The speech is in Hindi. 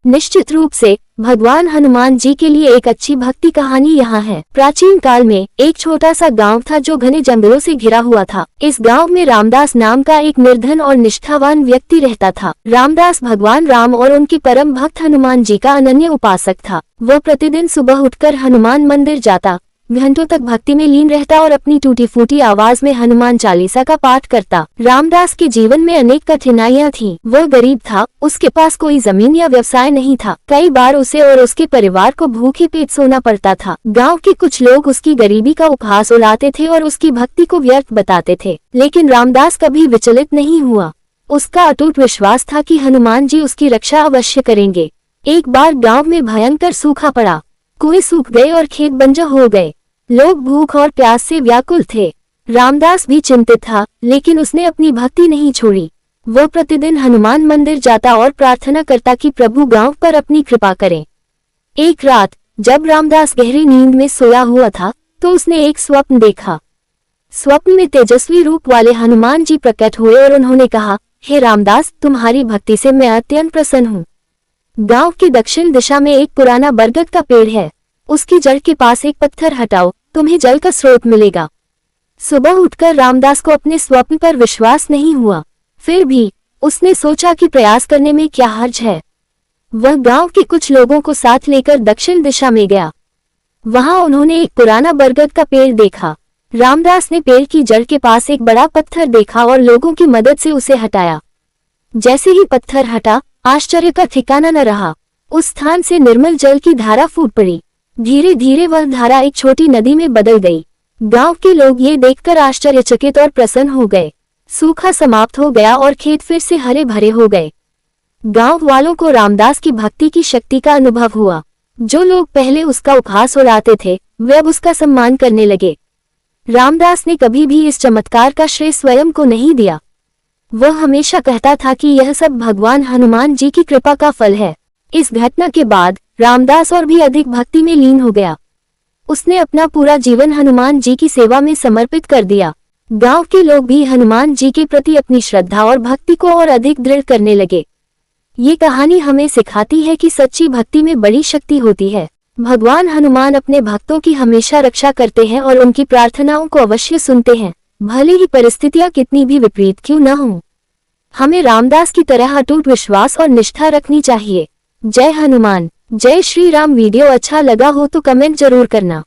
निश्चित रूप से भगवान हनुमान जी के लिए एक अच्छी भक्ति कहानी यहाँ है। प्राचीन काल में एक छोटा सा गांव था जो घने जंगलों से घिरा हुआ था। इस गांव में रामदास नाम का एक निर्धन और निष्ठावान व्यक्ति रहता था। रामदास भगवान राम और उनके परम भक्त हनुमान जी का अनन्य उपासक था। वह प्रतिदिन सुबह उठकर हनुमान मंदिर जाता, घंटों तक भक्ति में लीन रहता और अपनी टूटी फूटी आवाज में हनुमान चालीसा का पाठ करता। रामदास के जीवन में अनेक कठिनाइयां थीं। वह गरीब था, उसके पास कोई जमीन या व्यवसाय नहीं था। कई बार उसे और उसके परिवार को भूखे पेट सोना पड़ता था। गांव के कुछ लोग उसकी गरीबी का उपहास उड़ाते थे और उसकी भक्ति को व्यर्थ बताते थे, लेकिन रामदास कभी विचलित नहीं हुआ। उसका अटूट विश्वास था कि हनुमान जी उसकी रक्षा अवश्य करेंगे। एक बार गाँव में भयंकर सूखा पड़ा, कुएं सूख गए और खेत बंजर हो गए। लोग भूख और प्यास से व्याकुल थे। रामदास भी चिंतित था, लेकिन उसने अपनी भक्ति नहीं छोड़ी। वह प्रतिदिन हनुमान मंदिर जाता और प्रार्थना करता कि प्रभु गांव पर अपनी कृपा करें। एक रात जब रामदास गहरी नींद में सोया हुआ था, तो उसने एक स्वप्न देखा। स्वप्न में तेजस्वी रूप वाले हनुमान जी प्रकट हुए और उन्होंने कहा, हे रामदास, तुम्हारी भक्ति से मैं अत्यंत प्रसन्न हूँ। गांव की दक्षिण दिशा में एक पुराना बरगद का पेड़ है, उसकी जड़ के पास एक पत्थर हटाओ, तुम्हें जल का स्रोत मिलेगा। सुबह उठकर रामदास को अपने स्वप्न पर विश्वास नहीं हुआ। फिर भी उसने सोचा कि प्रयास करने में क्या हर्ज है। वह गांव के कुछ लोगों को साथ लेकर दक्षिण दिशा में गया। वहां उन्होंने एक पुराना बरगद का पेड़ देखा। रामदास ने पेड़ की जड़ के पास एक बड़ा पत्थर देखा और लोगों की मदद से उसे हटाया। जैसे ही पत्थर हटा, आश्चर्य का ठिकाना न रहा। उस स्थान से निर्मल जल की धारा फूट पड़ी। धीरे धीरे वह धारा एक छोटी नदी में बदल गई। गांव के लोग ये देखकर आश्चर्यचकित और प्रसन्न हो गए। सूखा समाप्त हो गया और खेत फिर से हरे भरे हो गए। गांव वालों को रामदास की भक्ति की शक्ति का अनुभव हुआ। जो लोग पहले उसका उपहास उड़ाते थे, वे अब उसका सम्मान करने लगे। रामदास ने कभी भी इस चमत्कार का श्रेय स्वयं को नहीं दिया। वह हमेशा कहता था कि यह सब भगवान हनुमान जी की कृपा का फल है। इस घटना के बाद रामदास और भी अधिक भक्ति में लीन हो गया। उसने अपना पूरा जीवन हनुमान जी की सेवा में समर्पित कर दिया। गांव के लोग भी हनुमान जी के प्रति अपनी श्रद्धा और भक्ति को और अधिक दृढ़ करने लगे। ये कहानी हमें सिखाती है कि सच्ची भक्ति में बड़ी शक्ति होती है। भगवान हनुमान अपने भक्तों की हमेशा रक्षा करते हैं और उनकी प्रार्थनाओं को अवश्य सुनते हैं, भले ही परिस्थितियां कितनी भी विपरीत क्यों न हों। हमें रामदास की तरह अटूट विश्वास और निष्ठा रखनी चाहिए। जय हनुमान, जय श्री राम। वीडियो अच्छा लगा हो तो कमेंट जरूर करना।